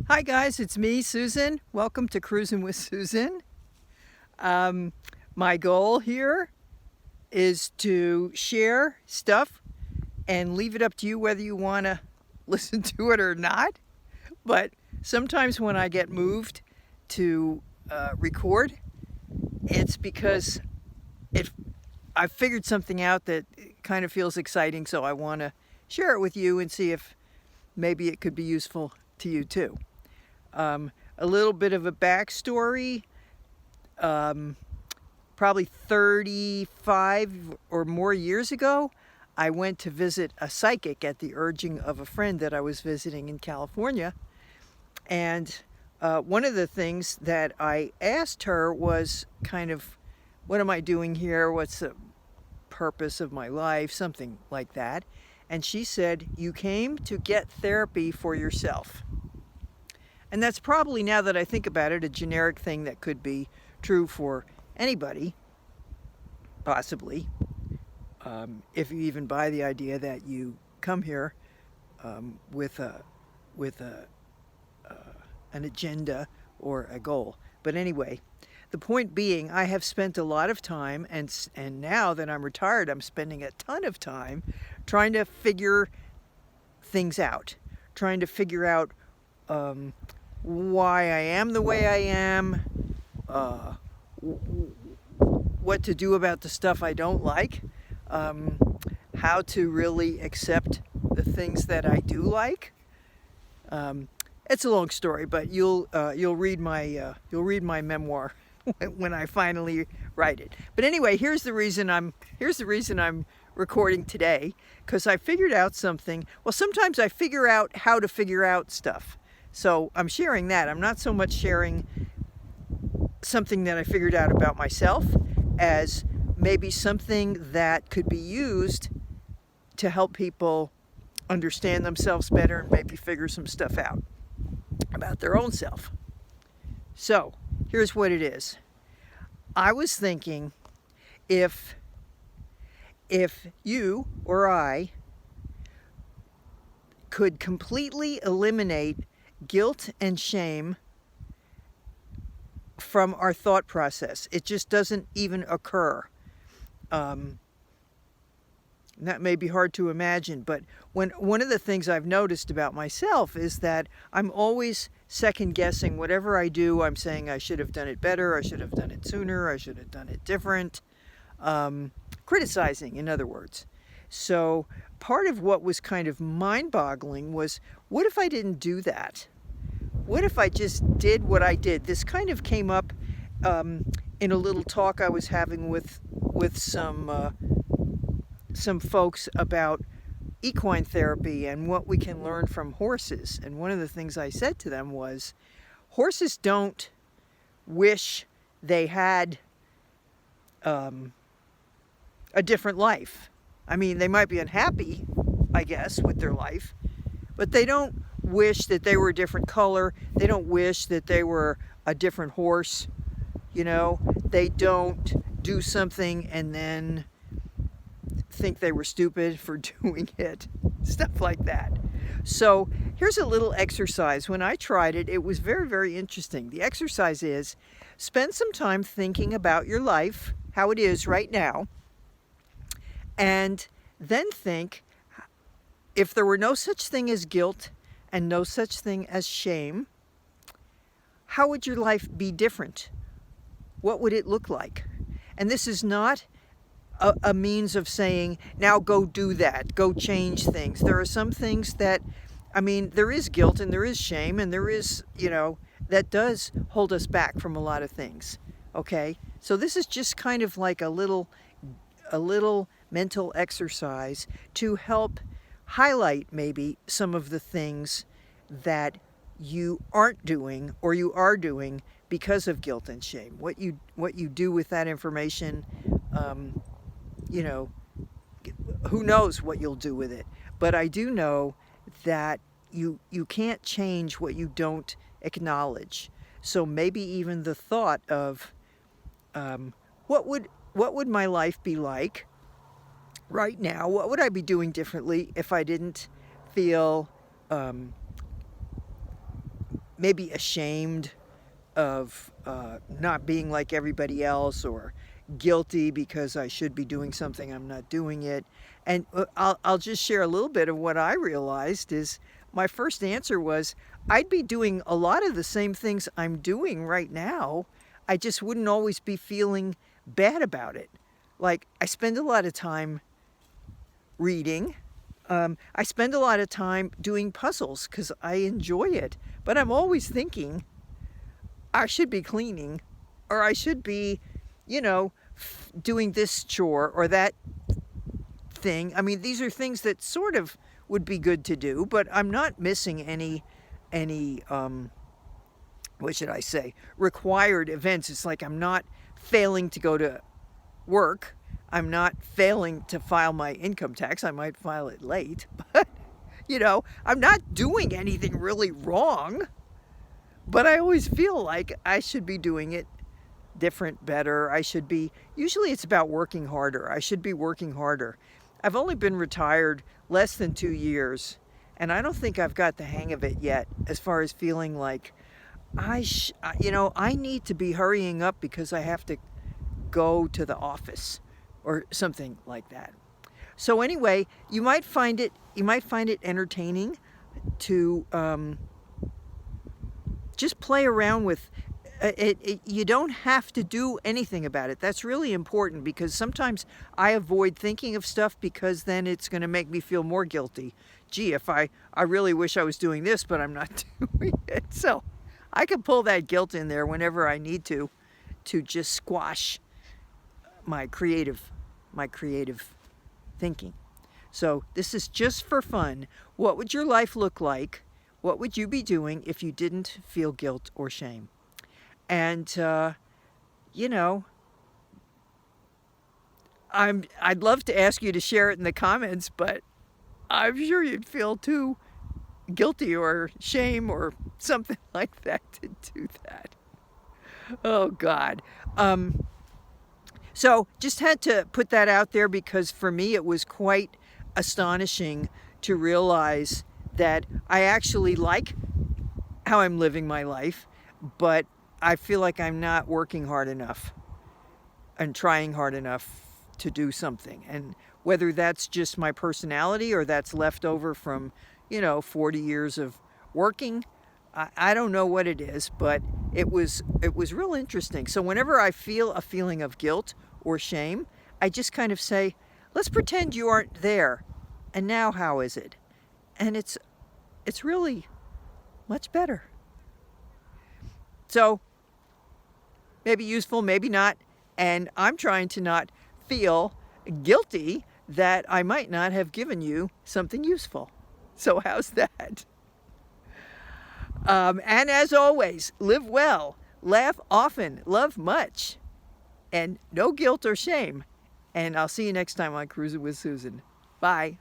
Hi guys, it's me, Susan. Welcome to Cruisin with Susan. My goal here is to share stuff and leave it up to you whether you want to listen to it or not. But sometimes when I get moved to record, it's because I've figured something out that kind of feels exciting, so I want to share it with you and see if maybe it could be useful to you too. A little bit of a backstory. Probably 35 or more years ago, I went to visit a psychic at the urging of a friend that I was visiting in California. And one of the things that I asked her was kind of, what am I doing here? What's the purpose of my life? Something like that. And she said, you came to get therapy for yourself. And that's probably, now that I think about it, a generic thing that could be true for anybody, possibly, if you even buy the idea that you come here with an agenda or a goal. But anyway, the point being, I have spent a lot of time, and now that I'm retired, I'm spending a ton of time trying to figure things out, trying to figure out why I am the way I am, what to do about the stuff I don't like, how to really accept the things that I do like. It's a long story, but you'll read my memoir when I finally write it. But anyway, here's the reason I'm recording today, because I figured out something. Well, sometimes I figure out how to figure out stuff. So I'm sharing that. I'm not so much sharing something that I figured out about myself as maybe something that could be used to help people understand themselves better and maybe figure some stuff out about their own self. So here's what it is. I was thinking, if you or I could completely eliminate guilt and shame from our thought process, it just doesn't even occur. That may be hard to imagine, but one of the things I've noticed about myself is that I'm always second guessing whatever I do. I'm saying I should have done it better, I should have done it sooner, I should have done it different. Criticizing, in other words. So part of what was kind of mind-boggling was, what if I didn't do that? What if I just did what I did? This kind of came up in a little talk I was having with some folks about equine therapy and what we can learn from horses. And one of the things I said to them was, horses don't wish they had a different life. I mean, they might be unhappy, I guess, with their life, but they don't wish that they were a different color. They don't wish that they were a different horse. They don't do something and then think they were stupid for doing it. Stuff like that. So here's a little exercise. When I tried it, it was very, very interesting. The exercise is, spend some time thinking about your life, how it is right now, and then think, if there were no such thing as guilt and no such thing as shame, how would your life be different? What would it look like? And this is not a means of saying, now go do that, go change things. There are some things that, there is guilt and there is shame and there is, that does hold us back from a lot of things. Okay? So this is just kind of like a little mental exercise to help highlight maybe some of the things that you aren't doing or you are doing because of guilt and shame. What you do with that information, who knows what you'll do with it. But I do know that you can't change what you don't acknowledge. So maybe even the thought of what would my life be like right now? What would I be doing differently if I didn't feel maybe ashamed of not being like everybody else, or guilty because I should be doing something, I'm not doing it. And I'll just share a little bit of what I realized is my first answer was I'd be doing a lot of the same things I'm doing right now. I just wouldn't always be feeling bad about it. Like, I spend a lot of time reading. I spend a lot of time doing puzzles because I enjoy it. But I'm always thinking, I should be cleaning, or I should be, doing this chore or that thing. I mean, these are things that sort of would be good to do, but I'm not missing any what should I say, required events. It's like I'm not failing to go to work. I'm not failing to file my income tax. I might file it late, but I'm not doing anything really wrong. But I always feel like I should be doing it different, better. Usually it's about working harder. I should be working harder. I've only been retired less than 2 years, and I don't think I've got the hang of it yet as far as feeling like I need to be hurrying up because I have to go to the office or something like that. So anyway, you might find it entertaining to just play around with it. You don't have to do anything about it. That's really important, because sometimes I avoid thinking of stuff because then it's going to make me feel more guilty. Gee, if I really wish I was doing this, but I'm not doing it. So I can pull that guilt in there whenever I need to just squash my creative thinking. So this is just for fun. What would your life look like? What would you be doing if you didn't feel guilt or shame? And, I'd love to ask you to share it in the comments, but I'm sure you'd feel too guilty or shame or something like that to do that. Oh, God. So just had to put that out there, because for me it was quite astonishing to realize that I actually like how I'm living my life, but I feel like I'm not working hard enough and trying hard enough to do something. And whether that's just my personality or that's left over from, 40 years of working, I don't know what it is, but it was real interesting. So whenever I feel a feeling of guilt or shame, I just kind of say, let's pretend you aren't there. And now how is it? And it's really much better. So maybe useful, maybe not. And I'm trying to not feel guilty that I might not have given you something useful. So how's that? And as always, live well, laugh often, love much, and no guilt or shame. And I'll see you next time on Cruisin' with Susan. Bye.